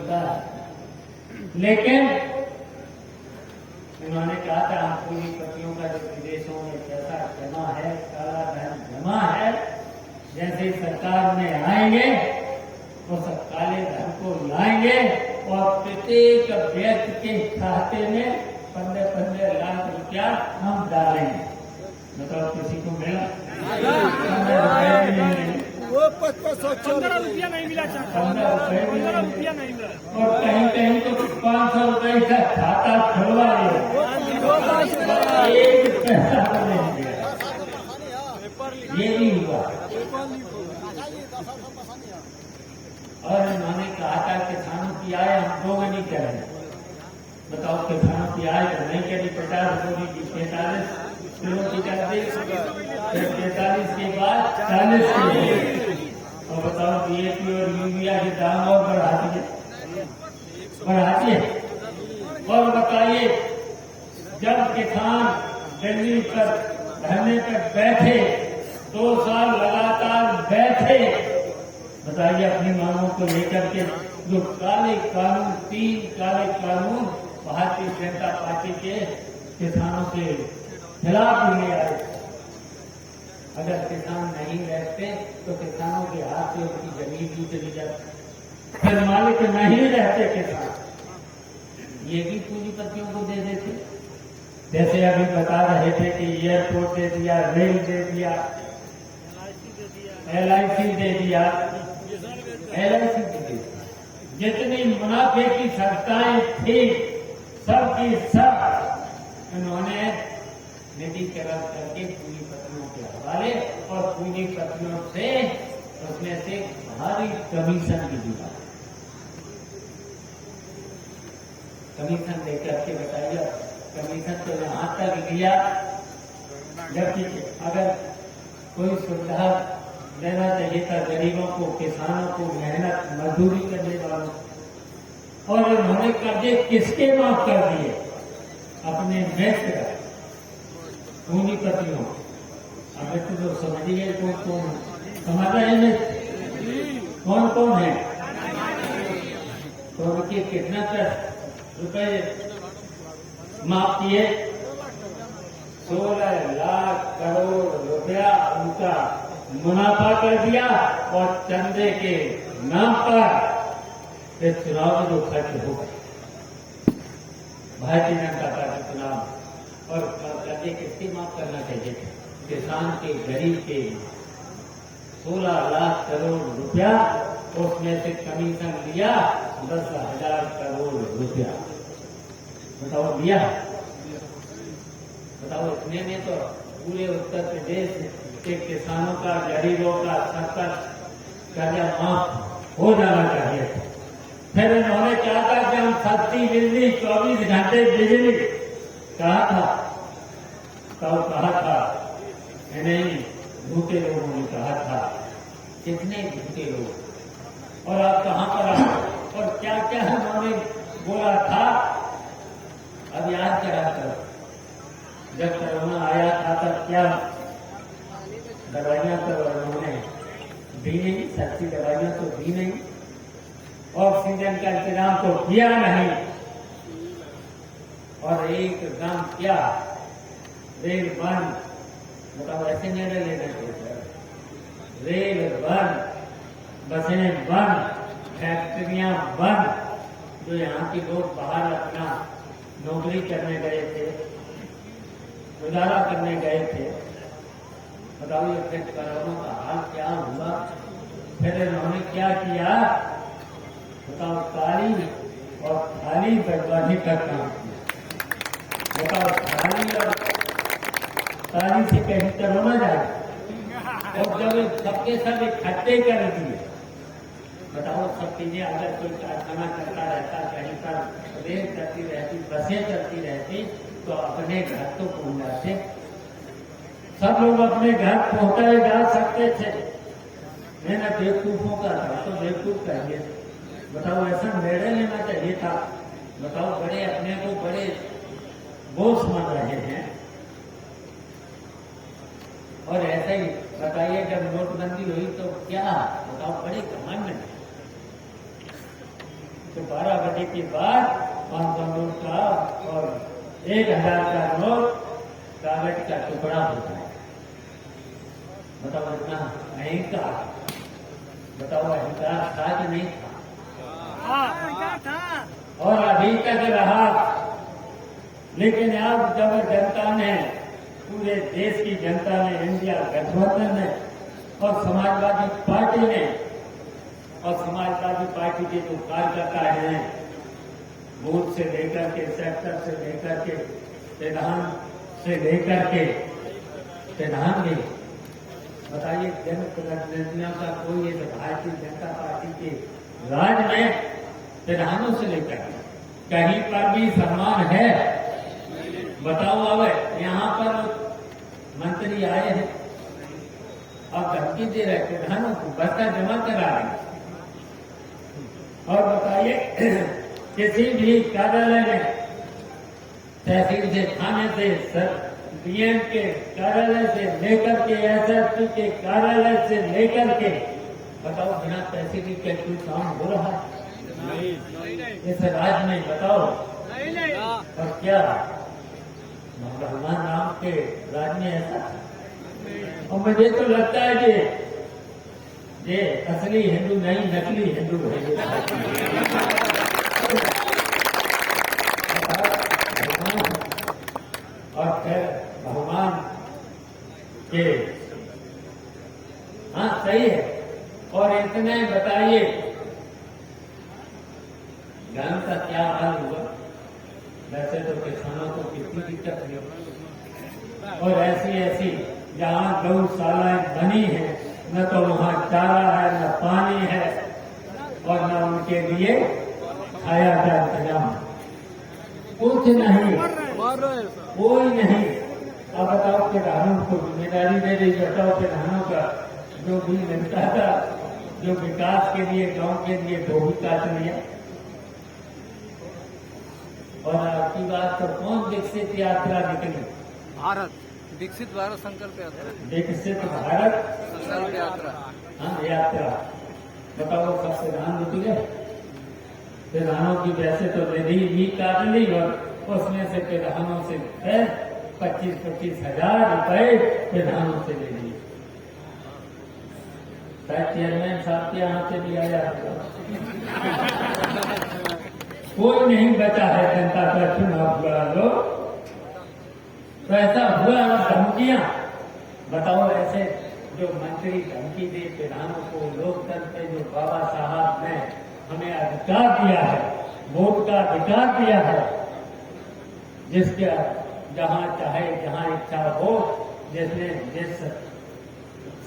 होता है। लेकिन उन्होंने कहा था हम पूंजीपतियों का जो विदेशों में पैसा जमा है, काला धन जमा है, जैसे ही सरकार में आएंगे वो सब काले धन को लाएंगे और प्रत्येक व्यक्ति के खाते में 15-15 लाख रुपया हम डालेंगे। बताओ किसी को मिला? 15 रुपया नहीं मिला, 15 रुपया नहीं मिला। और कहीं कहीं तो 500 रुपए का खाता खुलवा लिया, एक पैसा तो नहीं दिया। ये भी हुआ। और इन्होंने कहा था किसानों की आय हम दोगुनी करें। बताओ किसानों की आय तो नहीं करी, 50 बोरी की 45 किलो की कर दी, 45 के बाद 40 की। और बताओ DAP और यूरिया के दाम और बढ़ा दिए। और बताइए जब किसान दिल्ली पर धरने पर बैठे, 2 साल लगातार बैठे, बताइए अपनी मांगों को लेकर के, जो काले कानून 3 काले कानून भारतीय जनता पार्टी के किसानों के खिलाफ ले आए। अगर किसान नहीं रहते तो किसानों के हाथ से उनकी जमीन भी चली जाती, फिर मालिक नहीं रहते किसान, ये भी पूंजीपतियों को दे देते। जैसे अभी बता रहे थे कि एयरपोर्ट दे दिया, रेल दे दिया, LIC दे दिया, LIC दे दिया। जितनी मुनाफे की संस्थाएं थी सबकी सब इन्होंने निजीकरण करके पूंजीपतियों के हवाले, और पूंजीपतियों से उसमें से भारी कमीशन भी दिया। कमीशन देकर के बताइए, कमीशन तो यहाँ तक लिया, जबकि अगर कोई सुविधा देना चाहिए था गरीबों को, किसानों को, मेहनत मजदूरी करने वालों, और उन्होंने कर्जे किसके माफ कर दिए? अपने मित्र पूंजीपतियों। अब तो समझिए कौन कौन समझ रहे हैं, कौन कौन है? तो उनके कितना रुपए माफ किए? 16 लाख करोड़ रुपया उनका मुनाफा कर दिया, और चंदे के नाम पर चुनाव में जो खर्च हो गए भारतीय जनता पार्टी चुनाव, और कर्जे किसके माफ करना चाहिए? किसान के, गरीब के 16 लाख करोड़ रुपया, उसमें से कमीशन लिया 10,000 करोड़ रुपया। बताओ लिया? बताओ इतने में तो पूरे उत्तर प्रदेश के किसानों का, गरीबों का सबका कर्जा माफ हो जाना चाहिए। फिर उन्होंने कहा था कि हम सस्ती बिजली, 24 घंटे बिजली, कहा था, तब कहा था, नहीं भूखे लोगों ने कहा था। कितने भूखे लोग, और आप कहां पर आए और क्या क्या उन्होंने बोला था? अब याद करा करो, जब कोरोना आया था तब क्या दवाइयां तो उन्होंने दी नहीं, सस्ती दवाइयां तो दी नहीं, ऑक्सीजन का इंतजाम तो किया नहीं, और एकदम क्या रेल बंद। बताओ ऐसे निर्णय लेना चाहिए? रेल बंद, बसें बंद, फैक्ट्रियां बंद। जो यहाँ के लोग बाहर अपना नौकरी करने गए थे, गुजारा करने गए थे, बताओ ये फिर कोरोना का हाल क्या हुआ? फिर इन्होंने क्या किया? बताओ ताली और थाली बर्बादी का काम किया। बताओ थाली और ताली से कहीं कोरोना जाए, और जब सबके सब इकट्ठे कर दिए। बताओ सब चीजें, अगर कोई कारखाना करता रहता, कहीं पर रेल चलती रहती, बसें चलती रहती, तो अपने घर तो पहुंच जाते, सब लोग अपने घर पहुंचाए जा सकते थे। मैं ना बेवकूफों का था, तो बेवकूफ कहिए। बताओ ऐसा निर्णय लेना चाहिए था? बताओ बड़े अपने को बड़े बोझ मान रहे हैं। और ऐसे ही बताइए जब नोटबंदी हुई तो क्या, बताओ बड़े घमंड में तो 12 बजे के बाद 500 नोट का और 1000 का नोट कागज का टुकड़ा होता है। बताओ इतना अहंकार, बताओ अहंकार था कि नहीं था? और अभी तक रहा। लेकिन अब जब जनता ने, पूरे देश की जनता ने, इंडिया गठबंधन ने और समाजवादी पार्टी ने, और समाजवादी पार्टी के जो कार्यकर्ता हैं, बूथ से लेकर के, सेक्टर से लेकर के, प्रधान से लेकर के प्रधान भी, बताइए जनप्रतिनिधियों का कोई भारतीय जनता पार्टी के राज में प्रधानों से लेकर कहीं पर भी सम्मान है? बताओ। अब यहाँ पर मंत्री आए हैं और धमकी दे रहे प्रधानों को, बस्ता जमा करा रहे हैं। और बताइए किसी भी कार्यालय में, तहसील से, थाने से, डीएम के कार्यालय से लेकर के, एसएसपी के कार्यालय से लेकर के, बताओ बिना तहसील के कोई काम हो रहा है इस राज्य में? बताओ। और क्या भगवान राम के राज में ऐसा? और मुझे तो लगता है कि ये असली हिंदू नहीं, नकली हिंदू है। और फिर भगवान के, हाँ सही है। और इतने बताइए गांव का क्या हाल हुआ? वैसे तो किसानों को कितनी दिक्कत हुई, और ऐसी जहाँ गौशालाएं बनी है, न तो वहाँ चारा है, न पानी है, और न उनके लिए खाया का इंतजाम, कुछ नहीं, कोई नहीं। अब बताओ किसानों को जिम्मेदारी दे दी, बताओ किसानों का जो भी मिलता था, जो विकास के लिए, गांव के लिए, वो विकास नहीं है। और आपकी बात तो कौन विकसित यात्रा निकली? भारत विकसित भारत संकल्प यात्रा, विकसित भारत संकल्प यात्रा। हाँ यात्रा, बताओ सबसे प्रधान निकले। प्रधानों की वैसे तो निधि भी काट ली, और उसमें से प्रधानों से 25-25 हजार रुपए प्रधानों से ले लिए। शायद चेयरमैन साहब के यहाँ से भी आया कोई नहीं बचा है जनता का चुनाव हुआ लो, तो ऐसा हुआ। और धमकियां, बताओ ऐसे जो मंत्री धमकी दे प्रधानों को, लोकतंत्र पे जो बाबा साहब ने हमें अधिकार दिया है, वोट का अधिकार दिया है, जिसके जहां चाहे, जहां इच्छा हो, जिसने जिस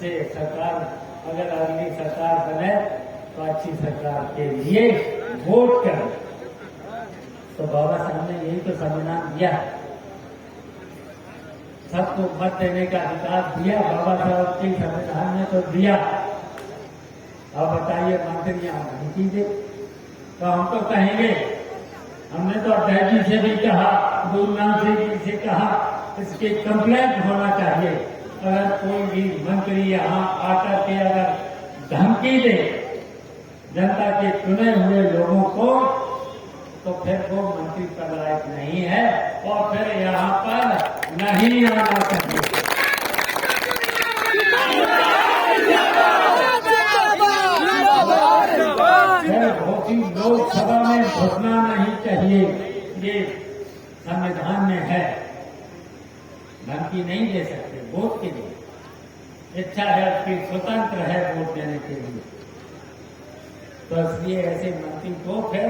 से सरकार, अगर अगली सरकार बने तो अच्छी सरकार के लिए वोट करें। तो बाबा साहब ने यही तो संविधान दिया, सबको मत देने का अधिकार दिया बाबा साहब के संविधान ने तो दिया। अब बताइए मंत्री धमकी दे तो हम तो कहेंगे, हमने तो अध्यक्ष जी से भी कहा, गुरुनाथ जी से कहा, इसकी कंप्लेंट होना चाहिए। अगर कोई भी मंत्री यहाँ आकर के अगर धमकी दे जनता के चुने हुए लोगों को, तो फिर वो मंत्री पद लायक नहीं है, और फिर यहाँ पर नहीं आना चाहिए। लोकसभा में घुसना नहीं चाहिए, ये संविधान में है। धमकी नहीं दे सकते वोट के लिए, इच्छा है उसकी, स्वतंत्र है वोट देने के लिए। तो इसलिए ऐसे मंत्री को फिर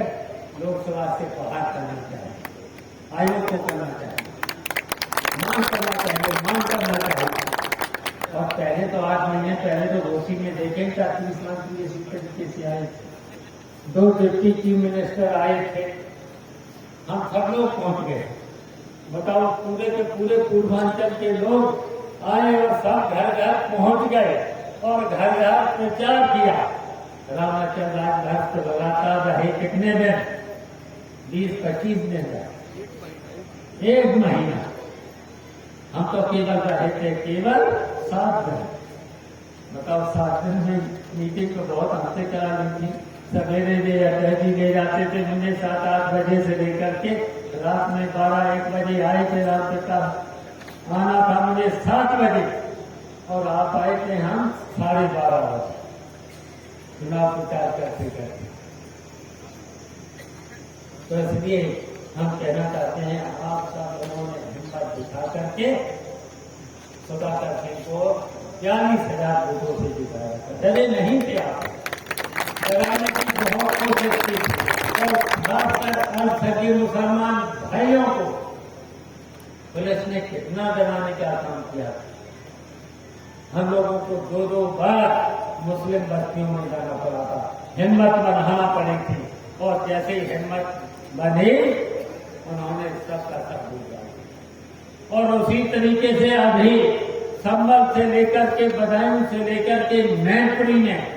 लोकसभा से बाहर करना चाहिए, आयोग को करना चाहिए, मांग करना चाहिए, मांग करना चाहिए। और पहले तो 8 महीने पहले तो घोषी में देखे 30 मंत्री इसी तरीके से आए थे, 2 डिप्टी चीफ मिनिस्टर आए थे, हम सब लोग पहुंच गए। बताओ पूरे के पूरे पूर्वांचल के लोग आए और सब घर घर पहुंच गए और घर घर प्रचार किया। रामाचल राजभक्त लगातार रहे कितने दिन? 20-25 दिन रहे, 1 महीना। हम तो केवल रहे थे केवल 7 दिन। बताओ 7 दिन में मीटिंग तो बहुत हमसे करा ली थी, सवेरे ले जाते थे मुझे 7-8 बजे से लेकर के रात में 12-1 बजे आए थे। रात का आना था मुझे 7 बजे और आप आए थे हम 12:30 बजे चुनाव प्रचार करते करते। तो इसलिए हम कहना चाहते हैं आप सब लोगों ने हिम्मत दिखा करके सुधाकर सिंह को 40,000 वोटों से जिताया था। डरे नहीं थे आप, डराने की बहुत कोशिश की और खासकर अल्पसंख्यक मुसलमान भाइयों को पुलिस ने कितना डराने का काम किया। हम लोगों को 2-2 बार मुस्लिम बस्तियों में जाना पड़ा था, हिम्मत बनाना पड़ी थी और जैसे ही हिम्मत बनी उन्होंने सबका सब भूल दिया। और उसी तरीके से अभी संभल से लेकर के बदायूं से लेकर के मैनपुरी में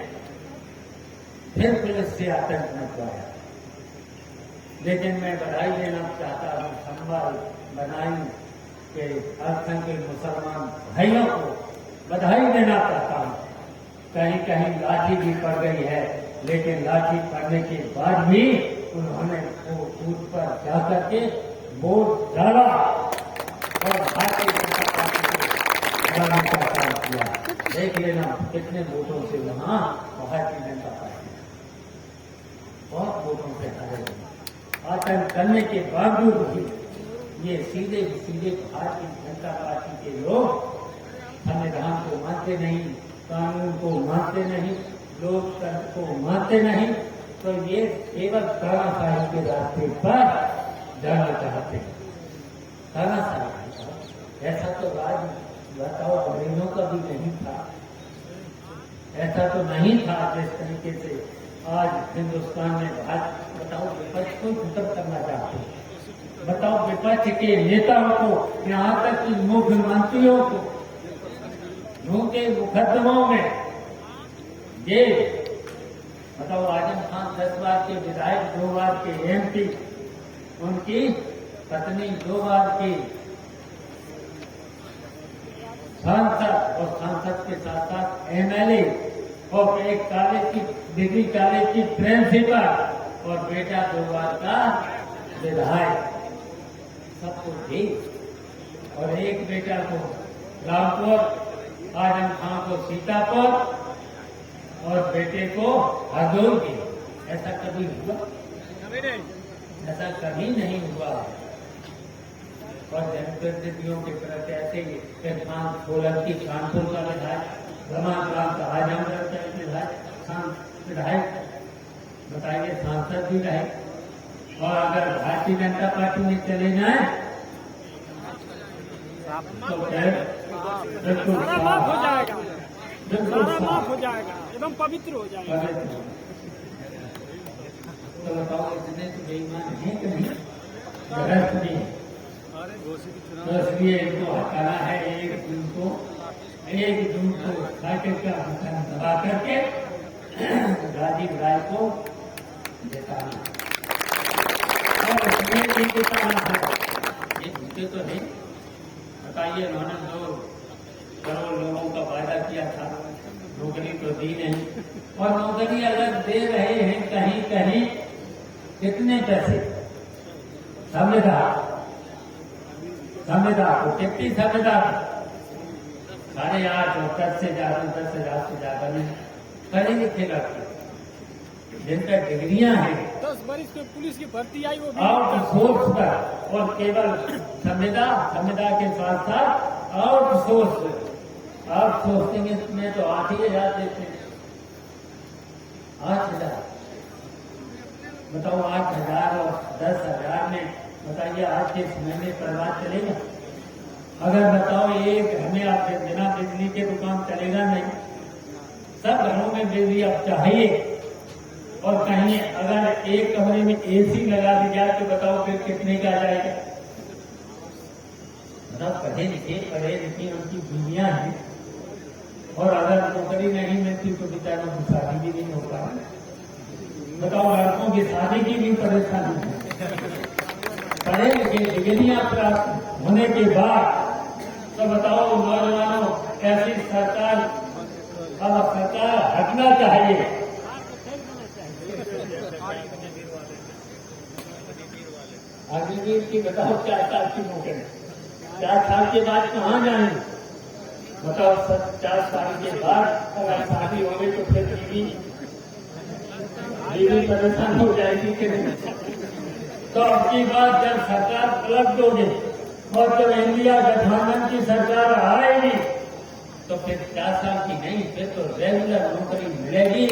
फिर पुलिस से आतंक मचवाया। लेकिन मैं बधाई देना चाहता हूं संभल बदायूं के अल्पसंख्यक मुसलमान भाइयों को बधाई देना चाहता हूं। कहीं कहीं लाठी भी पड़ गई है, लेकिन लाठी पड़ने के बाद भी उन्होंने वो बूथ पर जाकर के वोट डाला और भारतीय जनता पार्टी को हराने का काम किया। देख लेना कितने वोटों से वहां भारतीय जनता पार्टी बहुत वोटों से हारे। आतंक करने के बावजूद भी ये सीधे भारतीय जनता पार्टी के लोग संविधान को मानते नहीं, कानून को मानते नहीं, लोकतंत्र को मानते नहीं, तो ये केवल तानाशाही के रास्ते पर जाना चाहते हैं। तानाशाही ऐसा तो राज बताओ अंग्रेजों का भी नहीं था, ऐसा तो नहीं था जिस तरीके से आज हिंदुस्तान में बताओ विपक्ष को खत्म करना चाहते हैं। बताओ विपक्ष के नेताओं को, यहाँ तक कि मुख्यमंत्रियों को झूठे मुकदमों में ये बताओ आजम खान 10 बार के विधायक, 2 बार के MP, उनकी पत्नी 2 बार की सांसद और सांसद के साथ साथ MLA और एक कॉलेज की डिग्री कॉलेज की प्रिंसिपल और बेटा 2 बार का विधायक, सबको दी। और एक बेटा को रामपुर, आजम खान को सीतापुर और बेटे को हरदोई की। ऐसा कभी हुआ? ऐसा कभी नहीं हुआ। और जनप्रतिनिधियों के प्रति ऐसे ही इरफान सोलंकी कानपुर का विधायक, रमान राम का आजमगढ़ का विधायक बताइए, सांसद भी रहे। और अगर भारतीय जनता पार्टी में चले जाए तो बिल्कुल सारा माफ हो जाएगा, बिल्कुल सारा माफ हो जाएगा, एकदम पवित्र हो जाएगा। तो बताओ इतने तो बेईमान है कि नहीं? गलत नहीं। तो इसलिए इनको हटाना है। 1 जून को खाके का दबा करके राजीव राय को जिताना और उसमें भी जिताना है। ये जीते तो नहीं। बताइए, उन्होंने 2 करोड़ लोगों का वायदा किया था, नौकरी तो दी नहीं। और नौकरी अगर दे रहे हैं कहीं कहीं, कितने पैसे? संविधान को कितनी संविधान 8.5 और 10 से ज्यादा नहीं करेंगे थे जिनका डिग्रियां हैं। 10 बरिस में पुलिस की भर्ती आई, वो भी आउटसोर्स पर और केवल संविदा के साथ साथ आउटसोर्सिंग में तो 8,000 देते। 8,000 बताओ, 8,000 और 10,000 में बताइए आज के समय में परिवार चलेगा? अगर बताओ एक हमें आप बिना बिजली के दुकान चलेगा नहीं। सब घरों में बिजली अब चाहिए। और कहीं अगर एक कमरे में AC लगा दी जाए तो बताओ फिर कितने का जाएगा? मतलब पढ़े लिखे उनकी बीवियां हैं और अगर नौकरी नहीं मिलती तो बेचारों की शादी भी नहीं हो पाती। बताओ लड़कों की शादी की भी परेशानी है। पढ़े लिखे डिग्रियां प्राप्त होने के बाद तो बताओ नौजवानों, ऐसी सरकार हटना चाहिए। अग्निवीर की बताओ 4 साल की नौकरी, 4 साल के बाद कहाँ जाए बताओ। 4 साल के बाद अगर शादी हो गई तो फिर बीवी परेशान हो जाएगी कि नहीं। तो अब की बात जब सरकार पलट दोगे और जब इंडिया गठबंधन की सरकार आएगी तो फिर 4 साल की नहीं, फिर तो रेगुलर नौकरी मिलेगी।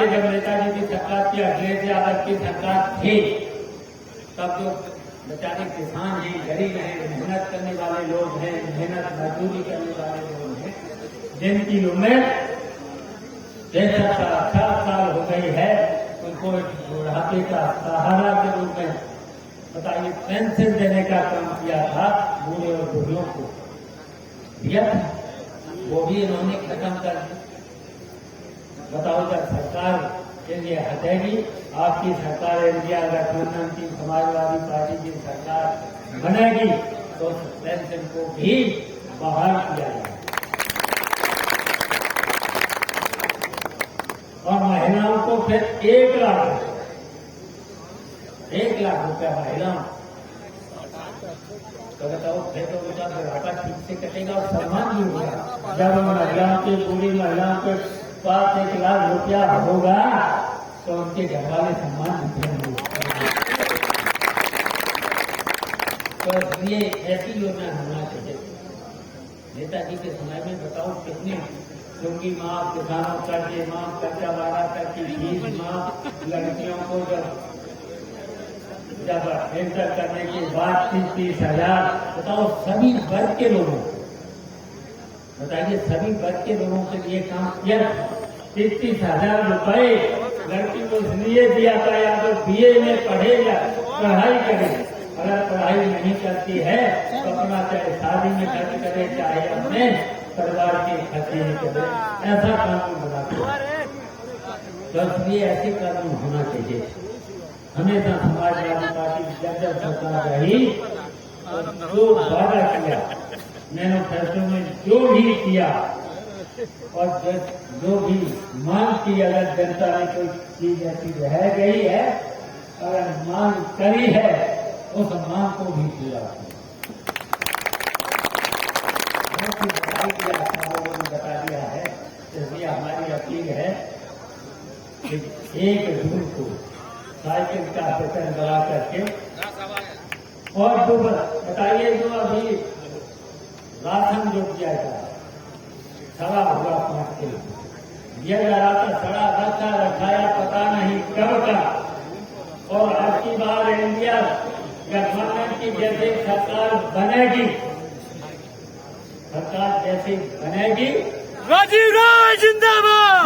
जब नेताजी की सरकार थी, अखिलेश यादव की सरकार थी, तब जो बेचारे किसान हैं, गरीब हैं, मेहनत करने वाले लोग हैं, मेहनत मजदूरी करने वाले लोग हैं, जिनकी उम्र 63 साल हो गई है, उनको बुढ़ापे का सहारा के रूप में बताइए पेंशन देने का काम किया था। बूढ़े और बूढ़ियों को दिया था, वो भी इन्होंने खत्म कर दिया। बताओ जब सरकार के लिए हटेगी, आपकी सरकार इंडिया गठबंधन की समाजवादी पार्टी की सरकार बनेगी तो पेंशन को भी बहाल किया जाएगा। और महिलाओं को फिर 1 लाख रुपया महिलाओं तो बताओ, फिर तो उनका बुढ़ापा ठीक से कटेगा और सम्मान भी होगा। जब महिलाओं की पूरी महिलाओं के पास 1 लाख रुपया होगा तो उनके घर वाले सम्मान देंगे। तो इसलिए ऐसी योजना होना चाहिए। नेताजी के समय में बताओ कितने चुंगी माफ, किसानों कर्जे माफ, कच्चा वाला तक की फीस माफ, लड़कियों को जब एंटर करने के बाद 30,000 बताओ सभी वर्ग के लोगों को, बताइए सभी वर्ग के लोगों के लिए काम किया। 30,000 रुपए लड़की को इसलिए दिया था या तो BA में पढ़े या पढ़ाई करे, अगर पढ़ाई नहीं करती है तो अपना चाहे शादी में खर्च करे, चाहे अपने परिवार के खर्चे में करे, ऐसा कानून बनाते हैं। तो इसलिए ऐसे कानून होना चाहिए। हमेशा समाजवादी पार्टी जब सरकार रही तो जो वादा किया, मैनिफेस्टो में जो भी किया और जो भी मांग की, अगर जनता ने कोई चीज ऐसी रह गई है, अगर मांग करी है उस मांग को भी पूरा किया। लोगों ने बता दिया है, इसलिए हमारी अपील है कि 1 जून को साइकिल का प्रचार करा करके और जो बताइए जो अभी राशन जो किया जाए सड़ा हुआ 5 किलो दिया जा रहा था, सड़ा रखाया पता नहीं कब का। और आज की बार इंडिया गठबंधन की जैसे सरकार बनेगी, राजीव राय जिंदाबाद।